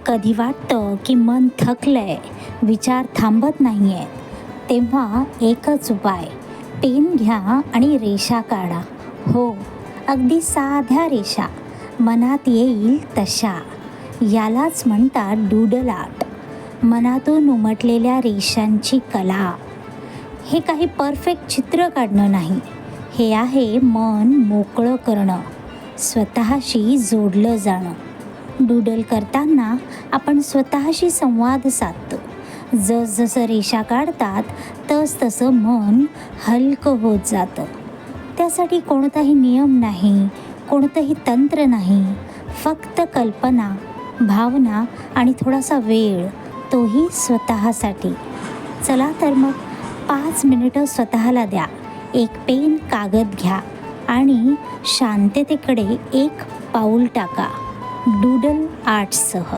कधी वाटतं की मन थकलंय, विचार थांबत नाही आहेत, तेव्हा एकच उपाय, पेन घ्या आणि रेषा काढा. हो, अगदी साध्या रेषा, मनात येईल तशा. यालाच म्हणतात डूडल आर्ट, मनातून उमटलेल्या रेषांची कला. हे काही परफेक्ट चित्र काढणं नाही, हे आहे मन मोकळं करणं, स्वतःशी जोडलं जाणं. डूडल करताना आपण स्वतःशी संवाद साधतो. जसजसं रेषा काढतात तसतसं मन हलकं होत जातं. त्यासाठी कोणताही नियम नाही, कोणतंही तंत्र नाही, फक्त कल्पना, भावना आणि थोडासा वेळ, तोही स्वतःसाठी. चला तर मग 5 मिनिटं स्वतःला द्या. एक पेन, कागद घ्या आणि शांततेकडे एक पाऊल टाका डूडल आर्टसह.